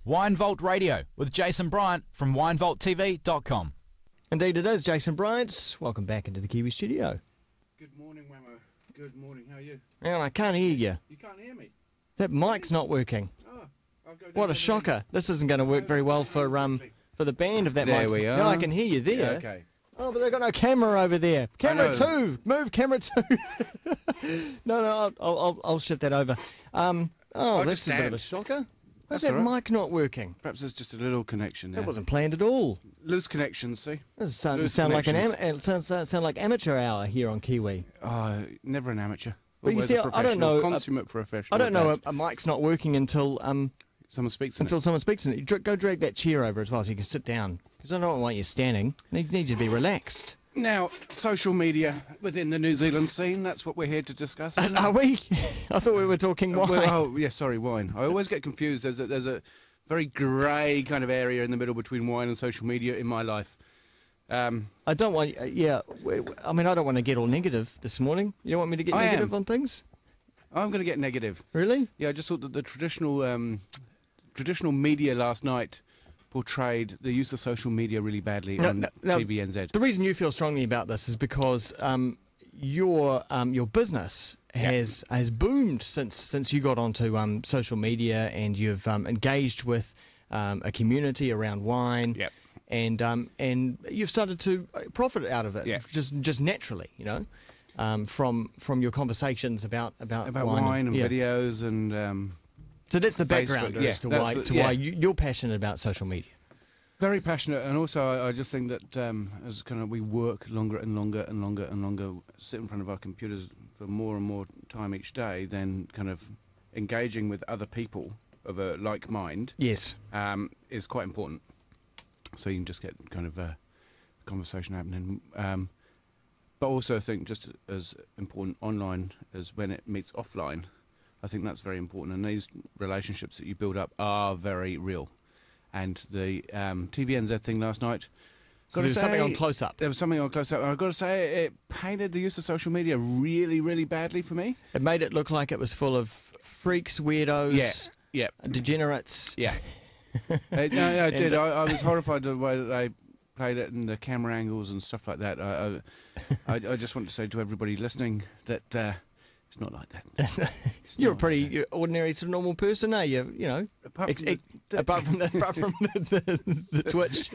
Wine Vault Radio with Jason Bryant from winevaulttv.com. Indeed it is, Jason Bryant. Welcome back into the Kiwi studio. Good morning, Wammo. Good morning. How are you? Well, I can't hear you. You can't hear me? That mic's not working. Oh, I'll go down. What a shocker. This isn't going to work very well for the band if that There mic's... we are. No, I can hear you there. Yeah, okay. Oh, but they've got no camera over there. Camera 2. Move camera 2. No, I'll shift that over. That's a bit of a shocker. Why's that mic not working? Perhaps there's just a little connection there. That wasn't planned at all. Loose connections, see? It sound like amateur hour here on Kiwi. Never an amateur. But you Always see, a I don't know. Consummate professional. I don't know. A mic's not working until someone speaks in until it. someone speaks in it. Go drag that chair over as well so you can sit down. Because I don't want you standing. I need you to be relaxed. Now, social media within the New Zealand scene, that's what we're here to discuss. Are we? I thought we were talking wine. Wine. I always get confused. There's a very grey kind of area in the middle between wine and social media in my life. I don't want... I mean, I don't want to get all negative this morning. You don't want me to get negative on things? I'm going to get negative. Really? Yeah, I just thought that the traditional media last night portrayed the use of social media really badly on TVNZ. The reason you feel strongly about this is because your business has boomed since you got onto social media, and you've engaged with a community around wine. Yep. And you've started to profit out of it, just naturally, you know, from your conversations about wine and videos and. So that's the background as to why you're passionate about social media. Very passionate, and also I just think that as kind of we work longer and longer, sit in front of our computers for more and more time each day, then kind of engaging with other people of a like mind. Yes, is quite important. So you can just get kind of a conversation happening. But also I think just as important online as when it meets offline. I think that's very important, and these relationships that you build up are very real. And the TVNZ thing last night... There was something on Close Up. There was something on Close Up. I've got to say, it painted the use of social media really, really badly for me. It made it look like it was full of freaks, weirdos, degenerates. Yeah. I did. I was horrified at the way that they played it and the camera angles and stuff like that. I just want to say to everybody listening that... it's not like that. You're a pretty ordinary, sort of normal person, are you? You know, apart from the Twitch.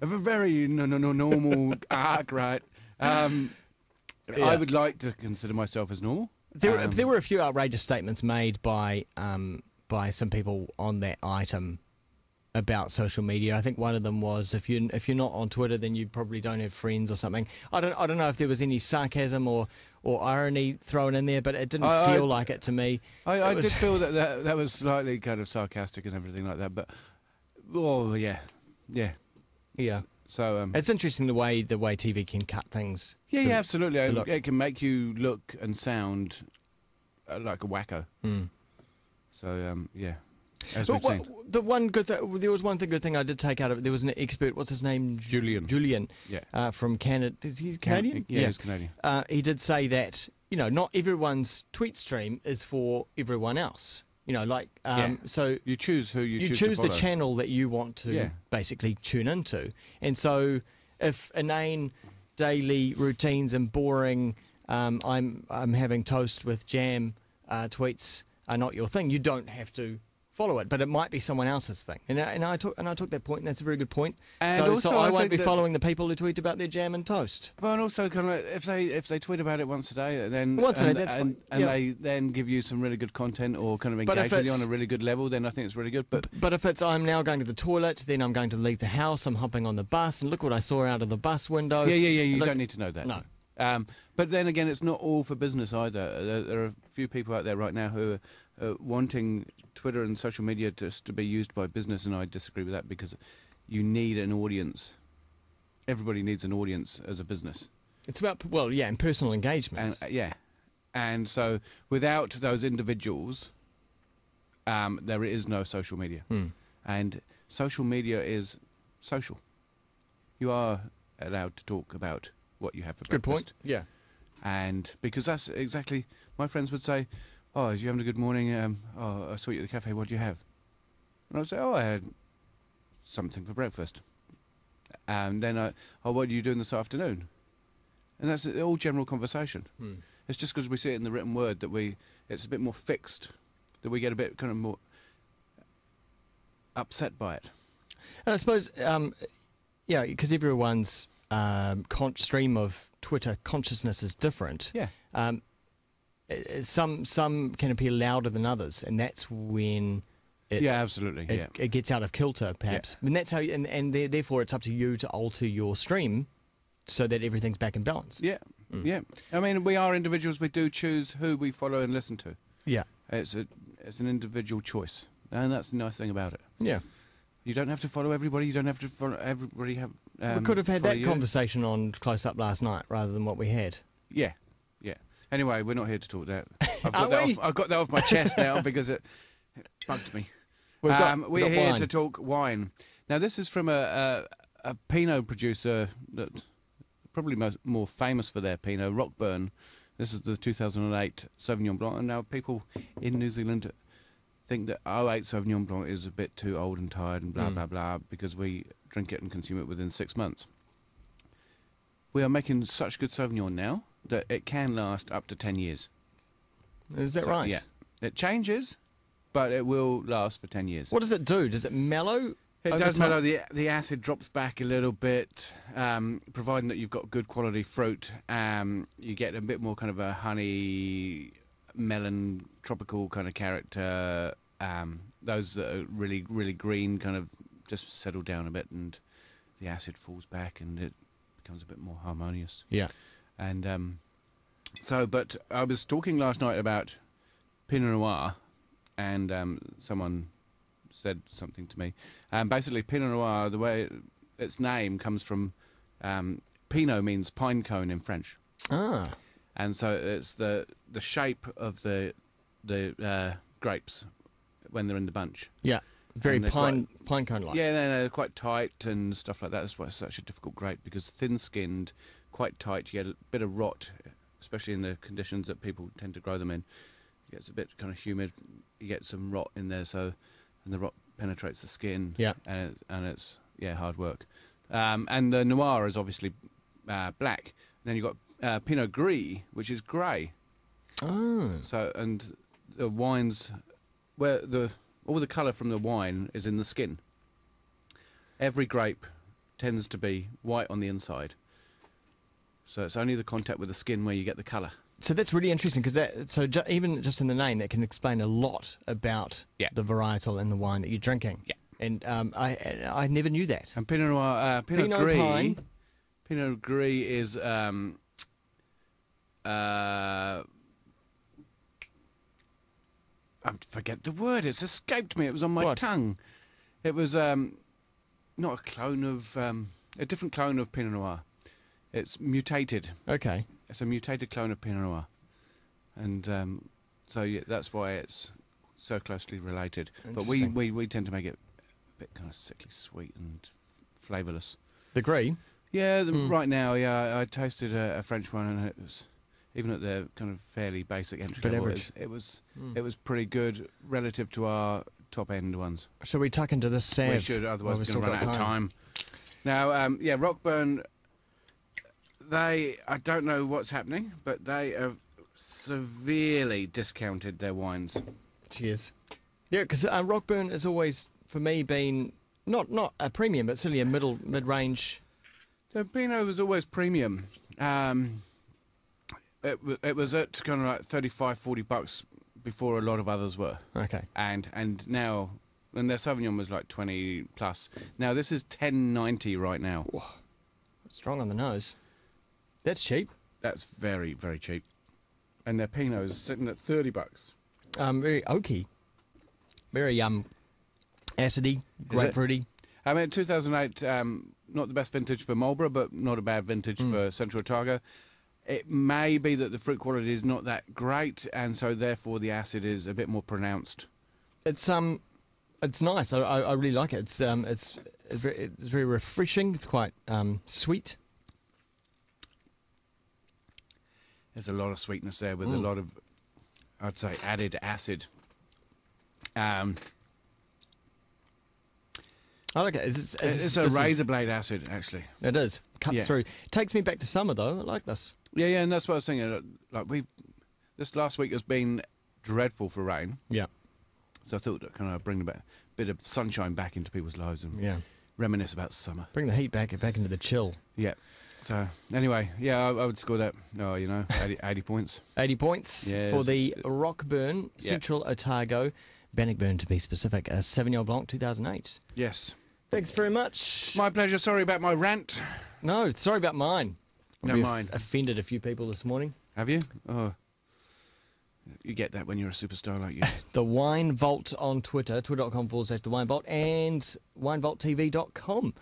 Of a very normal arc, right? I would like to consider myself as normal. There were a few outrageous statements made by some people on that item about social media. I think one of them was if you're not on Twitter, then you probably don't have friends or something. I don't know if there was any sarcasm or irony thrown in there, but it didn't feel like it to me. I did feel that was slightly kind of sarcastic and everything like that. But yeah. So it's interesting the way TV can cut things. Yeah, absolutely. It can make you look and sound like a wacko. Mm. So yeah. As we've seen. There was one good thing I did take out of it. There was an expert. What's his name? Julian. Yeah. From Canada. Is he Canadian? Yeah, he's Canadian. He did say that not everyone's tweet stream is for everyone else. So you choose who you choose. You choose to the channel that you want to basically tune into. And so, if inane daily routines and boring, I'm having toast with jam tweets are not your thing, you don't have to follow it, but it might be someone else's thing. And I took that point, and that's a very good point. And so I won't be following the people who tweet about their jam and toast. But also, kind of, if they tweet about it once a day, then they then give you some really good content or kind of engage with you on a really good level, then I think it's really good. But if it's I'm now going to the toilet, then I'm going to leave the house, I'm hopping on the bus, and look what I saw out of the bus window. Yeah. You don't need to know that. No. But then again, it's not all for business either. There are a few people out there right now who are wanting Twitter and social media just to be used by business, and I disagree with that because you need an audience. Everybody needs an audience as a business. It's about, and personal engagement. And so without those individuals, there is no social media. And social media is social. You are allowed to talk about what you have for breakfast. Good point. Yeah. And because that's exactly, my friends would say, "Oh, are you having a good morning? I saw you at the cafe. What do you have?" And I'll say, oh, I had something for breakfast. And then, oh, what are you doing this afternoon? And that's all general conversation. It's just because we see it in the written word that it's a bit more fixed, that we get a bit kind of more upset by it. And I suppose, because everyone's stream of Twitter consciousness is different. Yeah. Some can appear louder than others, and that's when absolutely. It gets out of kilter, perhaps. Yeah. And that's how, therefore, it's up to you to alter your stream so that everything's back in balance. Yeah. Yeah. I mean, we are individuals. We do choose who we follow and listen to. Yeah. It's an individual choice, and that's the nice thing about it. Yeah. You don't have to follow everybody. You don't have to follow everybody. We could have had that conversation on Close Up last night rather than what we had. Yeah. Yeah. Anyway, we're not here to talk that. Are I've got that off my chest now because it bugged me. We're here wine. to talk wine. Now, this is from a Pinot producer that's probably more famous for their Pinot, Rockburn. This is the 2008 Sauvignon Blanc. And now people in New Zealand think that 08 Sauvignon Blanc is a bit too old and tired and blah, blah, blah, because we drink it and consume it within 6 months. We are making such good Sauvignon now that it can last up to 10 years. Is that right? Yeah. It changes, but it will last for 10 years. What does it do? Does it mellow? It does mellow. The acid drops back a little bit, providing that you've got good quality fruit. You get a bit more kind of a honey, melon, tropical kind of character. Those that are really, really green kind of just settle down a bit, and the acid falls back, and it becomes a bit more harmonious. Yeah. And but I was talking last night about Pinot Noir, and someone said something to me. Basically, Pinot Noir, the way its name comes from, Pinot means pine cone in French. Ah. And so it's the shape of the grapes when they're in the bunch. Yeah. Very And they're pine cone-like. Yeah, they're quite tight and stuff like that. That's why it's such a difficult grape, because thin-skinned, quite tight, you get a bit of rot, especially in the conditions that people tend to grow them in. It gets a bit kind of humid. You get some rot in there, and the rot penetrates the skin. Yeah. And it's hard work. And the Noir is obviously black. And then you've got Pinot Gris, which is grey. Oh. So, and the wines, where all the colour from the wine is in the skin. Every grape tends to be white on the inside. So it's only the contact with the skin where you get the colour. So that's really interesting, because even just in the name, that can explain a lot about the varietal in the wine that you're drinking. Yeah. And I never knew that. And Pinot Noir, Pinot Gris is I forget the word. It's escaped me. It was on my tongue. It was not a clone of a different clone of Pinot Noir. It's mutated. Okay. It's a mutated clone of Pinot Noir, and that's why it's so closely related. But we tend to make it a bit kind of sickly sweet and flavourless. The Gris? Yeah, right now, I tasted a French one, and it was, even at the kind of fairly basic entry level, it was pretty good relative to our top end ones. Shall we tuck into this Sav? We should, otherwise we're going to run out of time. Now, Rockburn, I don't know what's happening, but they have severely discounted their wines. Cheers. Yeah, because Rockburn has always, for me, been not a premium, but certainly a mid-range. So Pinot was always premium. It was at kind of like $35-40 before a lot of others were. Okay. And now, and their Sauvignon was like 20 plus. Now this is $10.90 right now. Whoa. Strong on the nose. That's cheap. That's very, very cheap. And their Pinot is sitting at $30. Very oaky. Very acidy, grapefruity. I mean, 2008, not the best vintage for Marlborough, but not a bad vintage for Central Otago. It may be that the fruit quality is not that great, and so therefore the acid is a bit more pronounced. It's nice. I really like it. It's very refreshing. It's quite sweet. There's a lot of sweetness there with a lot of, I'd say, added acid. I like it. It's a razor blade acid, actually. It is. Cuts through. Takes me back to summer, though. I like this. Yeah, and that's what I was thinking. This last week has been dreadful for rain. Yeah. So I thought that kind of bring a bit of sunshine back into people's lives and reminisce about summer. Bring the heat back into the chill. Yeah. So, anyway, I would score that, 80 points. 80 points for the Rockburn Central Otago, Bannockburn to be specific, Sauvignon Blanc 2008. Yes. Thanks very much. My pleasure. Sorry about my rant. No, sorry about mine. No, mine. Offended a few people this morning. Have you? Oh. You get that when you're a superstar like you. The Wine Vault on Twitter, twitter.com/The Wine Vault, and winevaulttv.com.